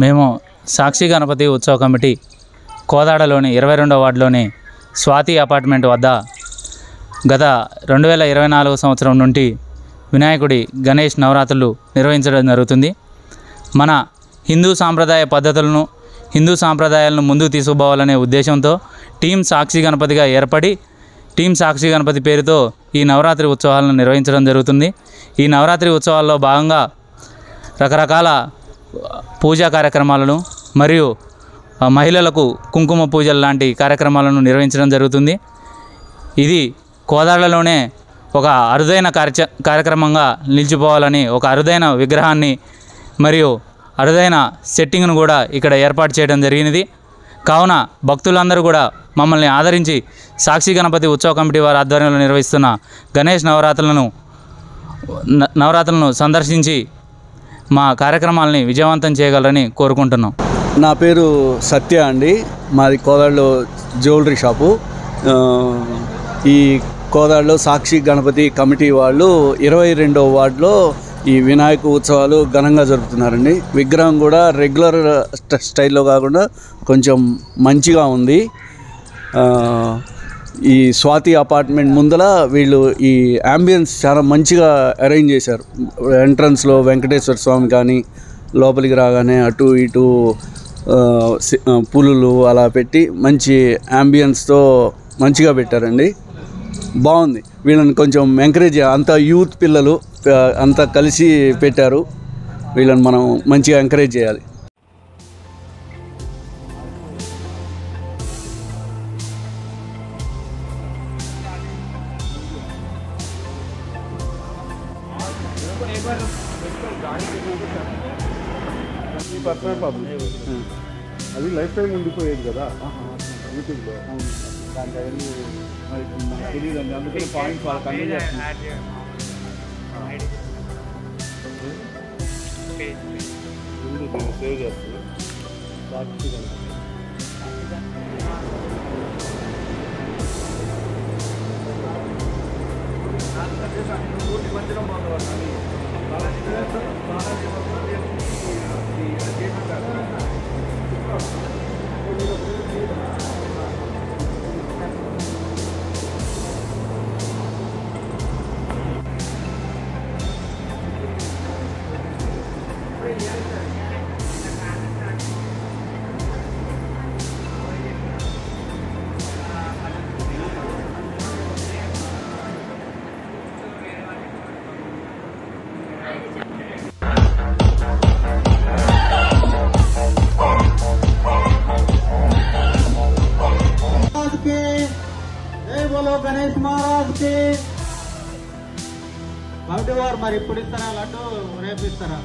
మేము సాక్షి గణపతి ఉత్సవ committee కోదాడలోని 22వ వార్డులోని Swathi apartment వద్ద గత 2024 సంవత్సరం నుండి వినాయకుడి గణేష్ నవరాత్రులు నిర్వహించడం జరుగుతుంది. మన హిందూ సాంప్రదాయ పద్ధతులను, హిందూ సాంప్రదాయాలను ముందుకు తీసుకుపోవాలనే ఉద్దేశంతో టీం సాక్షి గణపతిగా ఏర్పడి టీం సాక్షి గణపతి పేరుతో ఈ నవరాత్రి ఉత్సవాలను నిర్వహించడం జరుగుతుంది. ఈ నవరాత్రి ఉత్సవాల్లో భాగంగా రకరకాల పూజా కార్యక్రమాలను మరియు మహిళలకు కుంకుమ పూజలు లాంటి కార్యక్రమాలను నిర్వహించడం జరుగుతుంది. ఇది కోదాడలోనే ఒక అరుదైన కార్యక్రమంగా నిలిచిపోవాలని, ఒక అరుదైన విగ్రహాన్ని మరియు అరుదైన సెట్టింగ్ను కూడా ఇక్కడ ఏర్పాటు చేయడం జరిగినది. కావున భక్తులందరూ కూడా మమ్మల్ని ఆదరించి సాక్షి గణపతి ఉత్సవ కమిటీ వారి ఆధ్వర్యంలో నిర్వహిస్తున్న గణేష్ నవరాత్రులను సందర్శించి మా కార్యక్రమాలని విజయవంతం చేయగలరని కోరుకుంటున్నాం. నా పేరు సత్య అండి. మాది కోదాడలో జ్యువెలరీ షాపు. ఈ కోదాడలో సాక్షి గణపతి కమిటీ వాళ్ళు 22వ వార్డులో ఈ వినాయక ఉత్సవాలు ఘనంగా జరుపుతున్నారండి. విగ్రహం కూడా రెగ్యులర్ స్టైల్లో కాకుండా కొంచెం మంచిగా ఉంది. ఈ స్వాతి అపార్ట్మెంట్ ముందర వీళ్ళు ఈ అంబియన్స్ చాలా మంచిగా అరేంజ్ చేశారు. ఎంట్రన్స్లో వెంకటేశ్వర స్వామి కానీ, లోపలికి రాగానే అటు ఇటు పులులు అలా పెట్టి మంచి అంబియన్స్తో మంచిగా పెట్టారండి. బాగుంది. వీళ్ళని కొంచెం ఎంకరేజ్, అంతా యూత్ పిల్లలు అంతా కలిసి పెట్టారు. వీళ్ళని మనం మంచిగా ఎంకరేజ్ చేయాలి. అది లైఫ్ టైం ఉండిపోయేది కదా యూట్యూబ్లో. తెలియదండి, అందుకని పాయింట్స్ వాళ్ళకి అన్నీ సేవ్ చేస్తుంది. గణేష్ మహారాజ్ కి. కమిటీ వారు మరి ఇప్పుడు ఇస్తారా లడ్డు, రేపు ఇస్తారా?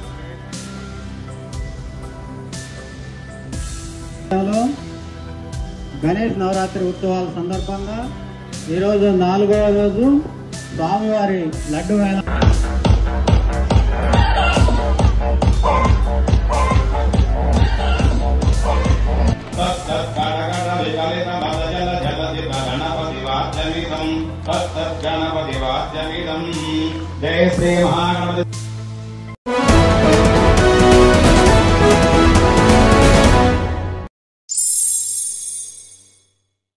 గణేష్ నవరాత్రి ఉత్సవాల సందర్భంగా ఈరోజు 4వ రోజు స్వామివారి లడ్డు వేళ. జయ శ్రీ మహాగణపతి.